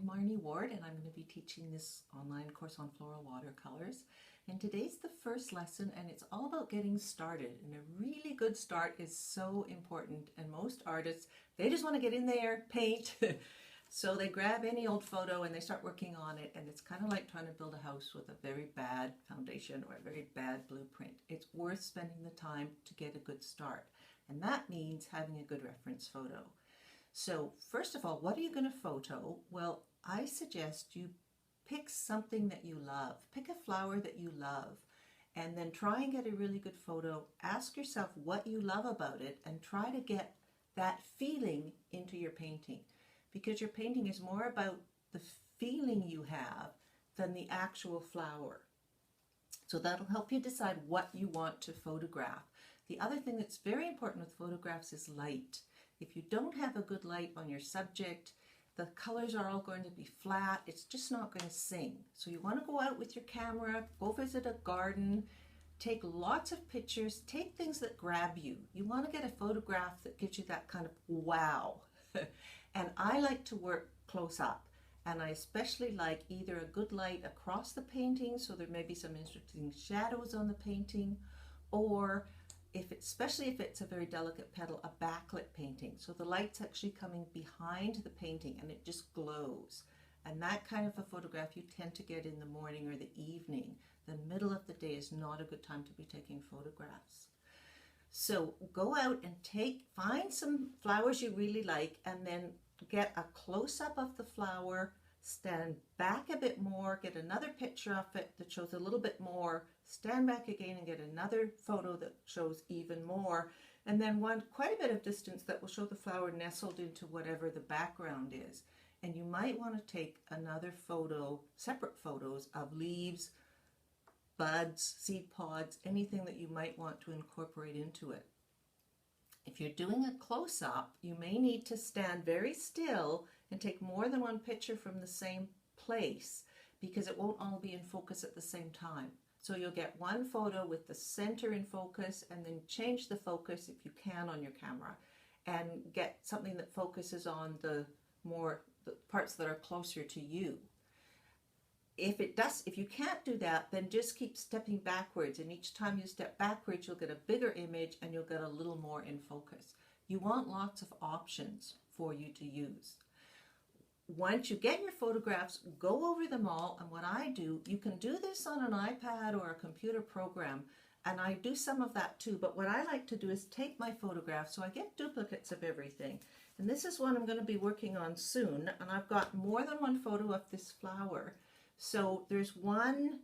Marnie Ward, and I'm going to be teaching this online course on floral watercolors. And today's the first lesson, and it's all about getting started. And a really good start is so important. And most artists, they just want to get in there, paint. So they grab any old photo and they start working on it. And it's kind of like trying to build a house with a very bad foundation or a very bad blueprint. It's worth spending the time to get a good start. And that means having a good reference photo. So first of all, what are you going to photo? Well, I suggest you pick something that you love. Pick a flower that you love and then try and get a really good photo. Ask yourself what you love about it and try to get that feeling into your painting, because your painting is more about the feeling you have than the actual flower. So that'll help you decide what you want to photograph. The other thing that's very important with photographs is light. If you don't have a good light on your subject, the colors are all going to be flat. It's just not going to sing. So you want to go out with your camera, go visit a garden, take lots of pictures, take things that grab you. You want to get a photograph that gives you that kind of wow. And I like to work close up. And I especially like either a good light across the painting, so there may be some interesting shadows on the painting, or especially if it's a very delicate petal, a backlit painting. So the light's actually coming behind the painting and it just glows. And that kind of a photograph you tend to get in the morning or the evening. The middle of the day is not a good time to be taking photographs. So go out and find some flowers you really like and then get a close-up of the flower, stand back a bit more, get another picture of it that shows a little bit more, stand back again and get another photo that shows even more, and then quite a bit of distance that will show the flower nestled into whatever the background is. And you might want to take another photo, separate photos of leaves, buds, seed pods, anything that you might want to incorporate into it. If you're doing a close-up, you may need to stand very still and take more than one picture from the same place, because it won't all be in focus at the same time. So you'll get one photo with the center in focus and then change the focus if you can on your camera and get something that focuses on the parts that are closer to you. If you can't do that, then just keep stepping backwards, and each time you step backwards you'll get a bigger image and you'll get a little more in focus. You want lots of options for you to use. Once you get your photographs, go over them all, and what I do, you can do this on an iPad or a computer program, and I do some of that too, but what I like to do is take my photographs, so I get duplicates of everything. And this is one I'm going to be working on soon, and I've got more than one photo of this flower. So there's one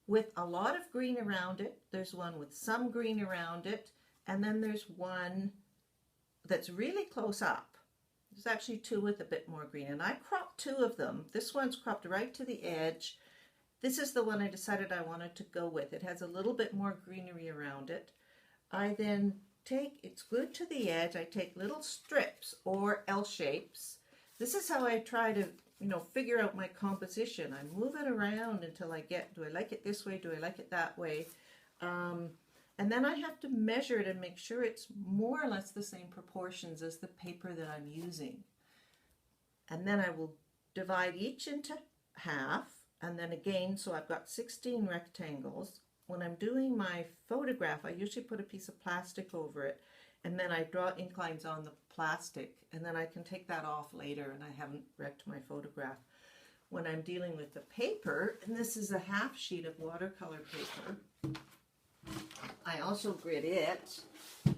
with a lot of green around it, there's one with some green around it, and then there's one that's really close up. There's actually two with a bit more green, and I cropped two of them. This one's cropped right to the edge. This is the one I decided I wanted to go with. It has a little bit more greenery around it. I then it's glued to the edge. I take little strips or L shapes. This is how I try to figure out my composition. I move it around until I get, do I like it this way? Do I like it that way? And then I have to measure it and make sure it's more or less the same proportions as the paper that I'm using. And then I will divide each into half, and then again, so I've got 16 rectangles. When I'm doing my photograph, I usually put a piece of plastic over it, and then I draw ink lines on the plastic, and then I can take that off later and I haven't wrecked my photograph. When I'm dealing with the paper, and this is a half sheet of watercolor paper, I also grid it.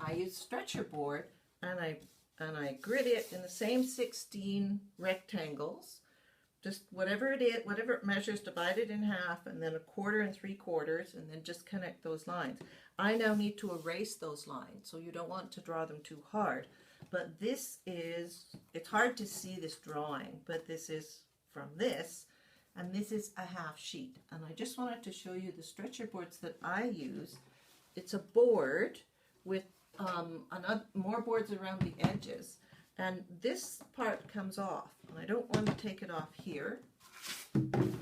I use stretcher board, and I grid it in the same 16 rectangles. Just whatever it is, whatever it measures, divide it in half, and then 1/4 and 3/4, and then just connect those lines. I now need to erase those lines, so you don't want to draw them too hard. But it's hard to see this drawing, but this is from this, and this is a half sheet. And I just wanted to show you the stretcher boards that I use. It's a board with more boards around the edges, and this part comes off, and I don't want to take it off here.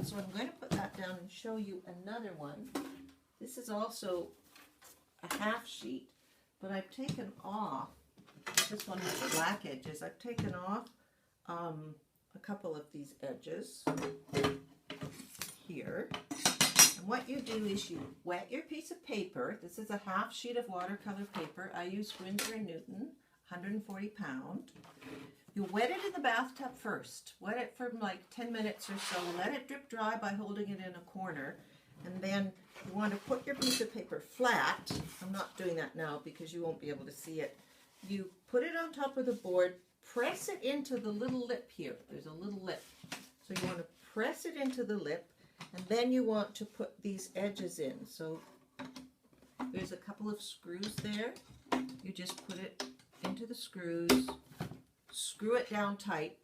So I'm going to put that down and show you another one. This is also a half sheet, but I've taken off, this one has black edges, I've taken off a couple of these edges here. And what you do is you wet your piece of paper. This is a half sheet of watercolor paper. I use Winsor & Newton, 140 pound. You wet it in the bathtub first. Wet it for like 10 minutes or so. Let it drip dry by holding it in a corner. And then you want to put your piece of paper flat. I'm not doing that now because you won't be able to see it. You put it on top of the board, press it into the little lip here. There's a little lip. So you want to press it into the lip, and then you want to put these edges in. So there's a couple of screws there. You just put it into the screws, screw it down tight.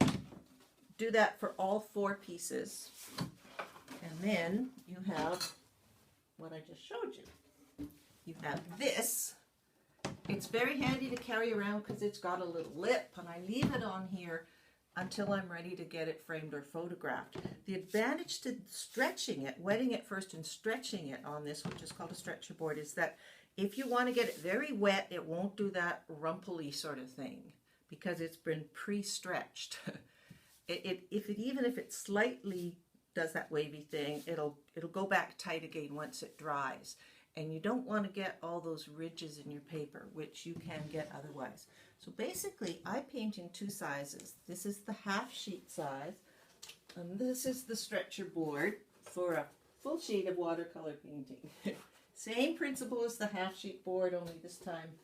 Do that for all 4 pieces. And then you have what I just showed you. You have this. It's very handy to carry around because it's got a little lip, and I leave it on here until I'm ready to get it framed or photographed. The advantage to stretching it, wetting it first and stretching it on this, which is called a stretcher board, is that if you want to get it very wet, it won't do that rumply sort of thing because it's been pre-stretched. Even if it slightly does that wavy thing, it'll go back tight again once it dries. And you don't want to get all those ridges in your paper, which you can get otherwise. So basically, I paint in 2 sizes. This is the half sheet size, and this is the stretcher board for a full sheet of watercolor painting. Same principle as the half sheet board, only this time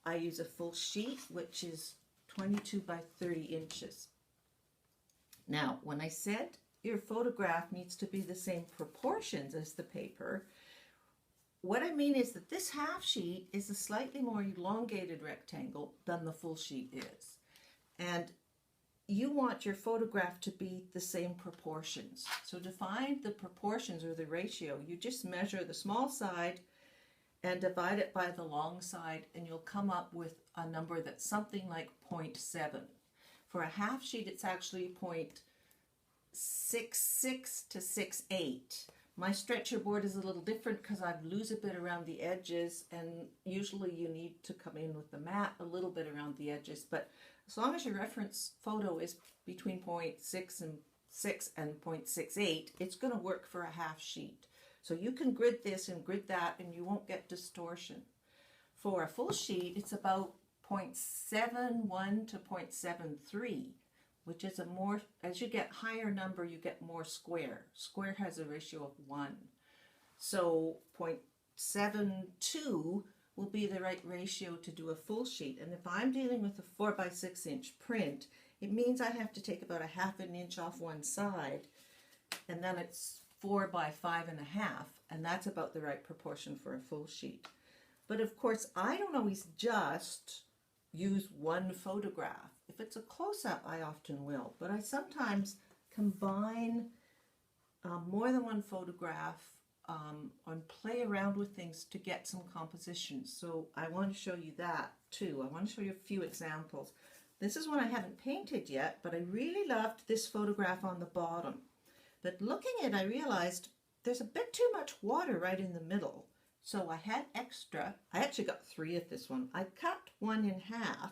I use a full sheet, which is 22 by 30 inches. Now, when I said your photograph needs to be the same proportions as the paper, what I mean is that this half sheet is a slightly more elongated rectangle than the full sheet is. And you want your photograph to be the same proportions. So to find the proportions or the ratio, you just measure the small side and divide it by the long side, and you'll come up with a number that's something like 0.7. For a half sheet, it's actually 0.66 to 6.8. My stretcher board is a little different because I lose a bit around the edges, and usually you need to come in with the mat a little bit around the edges. But as long as your reference photo is between 0.6 and 0.68, it's going to work for a half sheet. So you can grid this and grid that, and you won't get distortion. For a full sheet, it's about 0.71 to 0.73. which is a more, as you get higher number, you get more square. Square has a ratio of 1. So 0.72 will be the right ratio to do a full sheet. And if I'm dealing with a 4 by 6 inch print, it means I have to take about a ½ an inch off one side, and then it's 4 by 5.5, and that's about the right proportion for a full sheet. But of course, I don't always just use one photograph. If it's a close-up, I often will, but I sometimes combine more than one photograph and play around with things to get some composition. So I want to show you that too. I want to show you a few examples. This is one I haven't painted yet, but I really loved this photograph on the bottom. But looking at it, I realized there's a bit too much water right in the middle. So I had extra. I actually got 3 of this one. I cut one in half.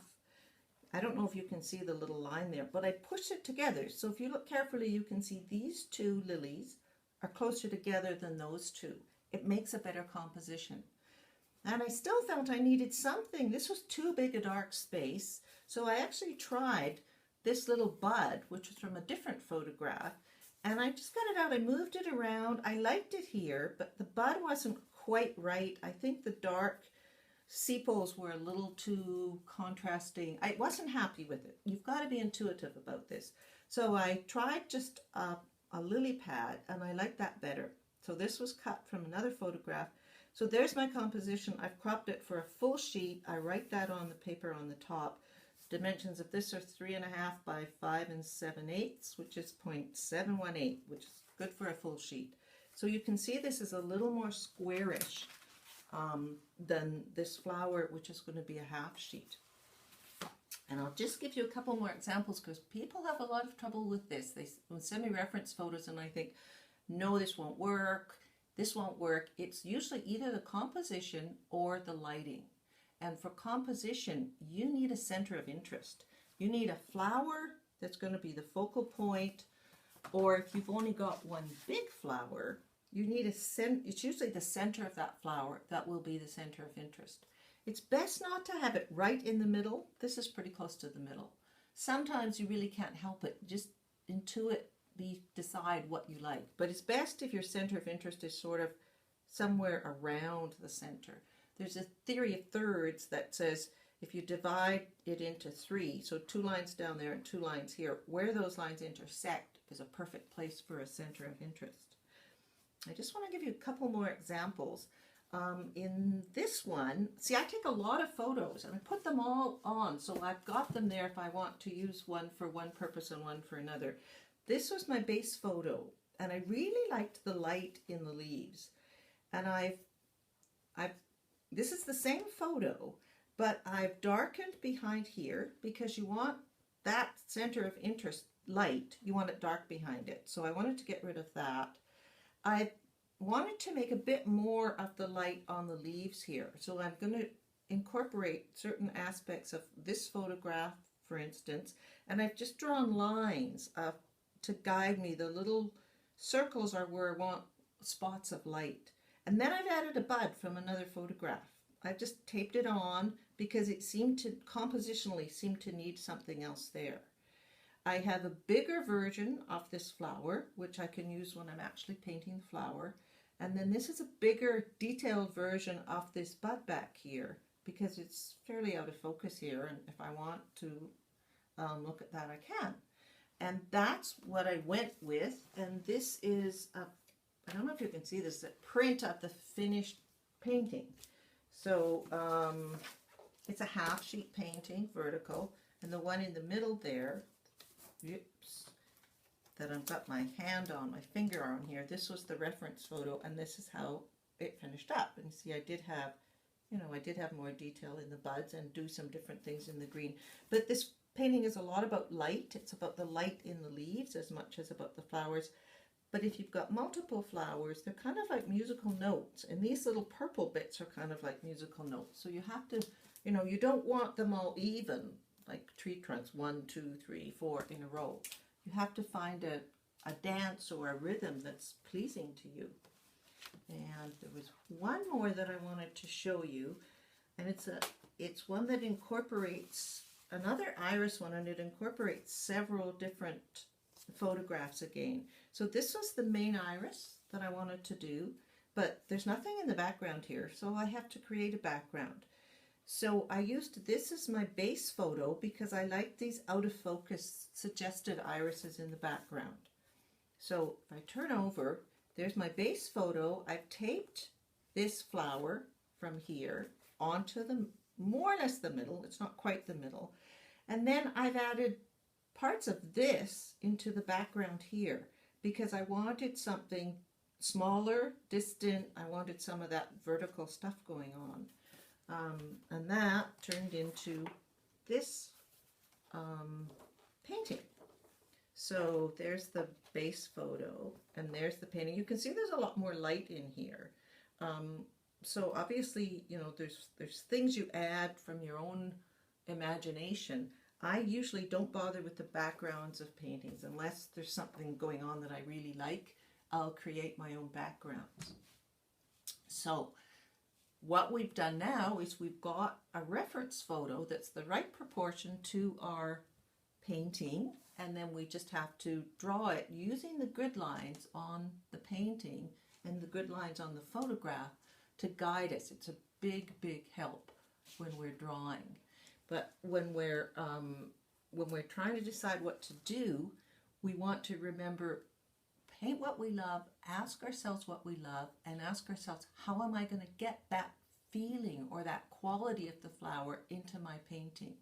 I don't know if you can see the little line there, but I pushed it together. So if you look carefully, you can see these 2 lilies are closer together than those 2. It makes a better composition. And I still felt I needed something. This was too big a dark space. So I actually tried this little bud, which was from a different photograph. And I just got it out. I moved it around. I liked it here, but the bud wasn't quite right. I think the dark sepals were a little too contrasting. I wasn't happy with it. You've got to be intuitive about this. So I tried just a lily pad, and I like that better. So this was cut from another photograph. So there's my composition. I've cropped it for a full sheet. I write that on the paper on the top. Dimensions of this are 3.5 by 5 7/8, which is 0.718, which is good for a full sheet. So you can see this is a little more squarish than this flower, which is going to be a half sheet. And I'll just give you a couple more examples because people have a lot of trouble with this. They send me reference photos and I think, no, this won't work. This won't work. It's usually either the composition or the lighting. And for composition, you need a center of interest. You need a flower that's going to be the focal point, or if you've only got one big flower, you need it's usually the center of that flower that will be the center of interest. It's best not to have it right in the middle. This is pretty close to the middle. Sometimes you really can't help it. Just decide what you like. But it's best if your center of interest is sort of somewhere around the center. There's a theory of thirds that says if you divide it into 3, so 2 lines down there and 2 lines here, where those lines intersect is a perfect place for a center of interest. I just want to give you a couple more examples. In this one, see, I take a lot of photos and I put them all on, so I've got them there if I want to use one for one purpose and one for another. This was my base photo, and I really liked the light in the leaves. And this is the same photo, but I've darkened behind here because you want that center of interest light, you want it dark behind it. So I wanted to get rid of that. I wanted to make a bit more of the light on the leaves here. So I'm going to incorporate certain aspects of this photograph, for instance, and I've just drawn lines to guide me. The little circles are where I want spots of light. And then I've added a bud from another photograph. I've just taped it on because it compositionally seemed to need something else there. I have a bigger version of this flower, which I can use when I'm actually painting the flower. And then this is a bigger detailed version of this bud back here because it's fairly out of focus here. And if I want to look at that, I can. And that's what I went with. And this is I don't know if you can see this, a print of the finished painting. So it's a half sheet painting, vertical, and the one in the middle there, that I've got my hand on, my finger on here, this was the reference photo, and this is how it finished up. And you see, I did have more detail in the buds and do some different things in the green. But this painting is a lot about light. It's about the light in the leaves as much as about the flowers. But if you've got multiple flowers, they're kind of like musical notes. And these little purple bits are kind of like musical notes. So you have to, you don't want them all even, like tree trunks, 1, 2, 3, 4 in a row. You have to find a dance or a rhythm that's pleasing to you. And there was one more that I wanted to show you. And it's one that incorporates another iris one, and it incorporates several different photographs again. So this was the main iris that I wanted to do, but there's nothing in the background here, so I have to create a background. So I used this as my base photo because I like these out of focus suggested irises in the background. So if I turn over, there's my base photo. I've taped this flower from here onto the more or less the middle. It's not quite the middle. And then I've added parts of this into the background here because I wanted something smaller, distant. I wanted some of that vertical stuff going on. And that turned into this painting. So there's the base photo and there's the painting. You can see there's a lot more light in here. So obviously, there's things you add from your own imagination. I usually don't bother with the backgrounds of paintings unless there's something going on that I really like. I'll create my own backgrounds. So what we've done now is we've got a reference photo that's the right proportion to our painting, and then we just have to draw it using the grid lines on the painting and the grid lines on the photograph to guide us. It's a big, big help when we're drawing. But when we're trying to decide what to do, we want to remember, paint what we love, ask ourselves what we love, and ask ourselves, how am I going to get that feeling or that quality of the flower into my painting?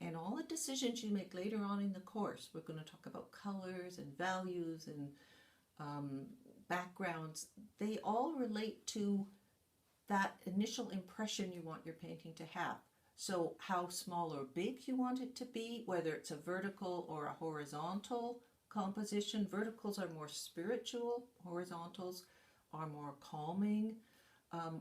And all the decisions you make later on in the course, we're going to talk about colors and values and backgrounds. They all relate to that initial impression you want your painting to have. So how small or big you want it to be, whether it's a vertical or a horizontal composition. Verticals are more spiritual, horizontals are more calming.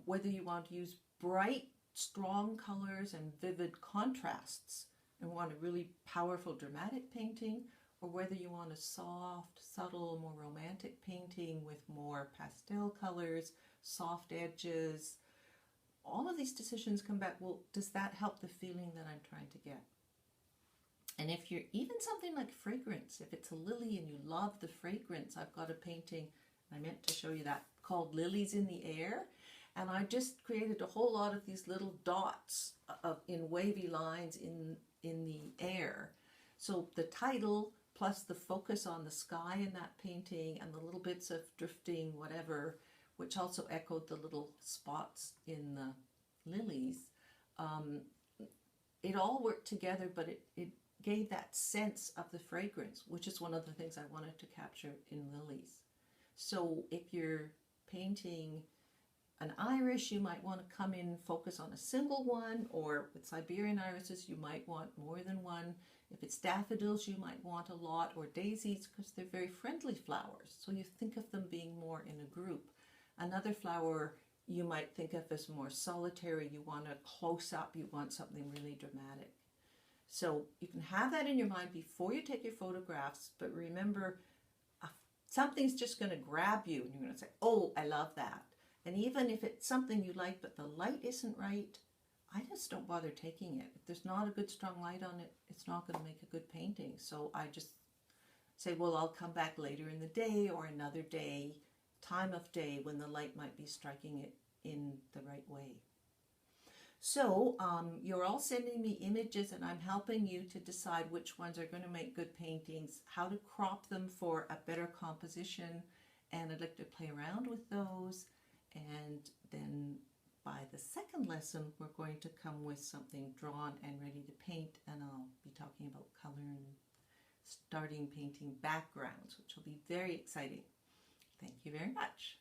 Whether you want to use bright, strong colors and vivid contrasts and want a really powerful, dramatic painting, or whether you want a soft, subtle, more romantic painting with more pastel colors, soft edges. All of these decisions come back, well, does that help the feeling that I'm trying to get? And if you're even something like fragrance, if it's a lily and you love the fragrance, I've got a painting, I meant to show you that, called Lilies in the Air. And I just created a whole lot of these little dots in wavy lines in the air. So the title plus the focus on the sky in that painting and the little bits of drifting whatever, which also echoed the little spots in the lilies, it all worked together, but it gave that sense of the fragrance, which is one of the things I wanted to capture in lilies. So if you're painting an iris, you might want to come in, focus on a single one, or with Siberian irises, you might want more than one. If it's daffodils, you might want a lot, or daisies, because they're very friendly flowers. So you think of them being more in a group. Another flower you might think of as more solitary. You want a close-up, you want something really dramatic. So you can have that in your mind before you take your photographs, but remember, something's just going to grab you and you're going to say, oh, I love that. And even if it's something you like, but the light isn't right, I just don't bother taking it. If there's not a good strong light on it, it's not going to make a good painting. So I just say, well, I'll come back later in the day or another day, time of day when the light might be striking it in the right way. So you're all sending me images and I'm helping you to decide which ones are going to make good paintings, how to crop them for a better composition, and I'd like to play around with those. And then by the second lesson, we're going to come with something drawn and ready to paint, and I'll be talking about color and starting painting backgrounds, which will be very exciting. Thank you very much.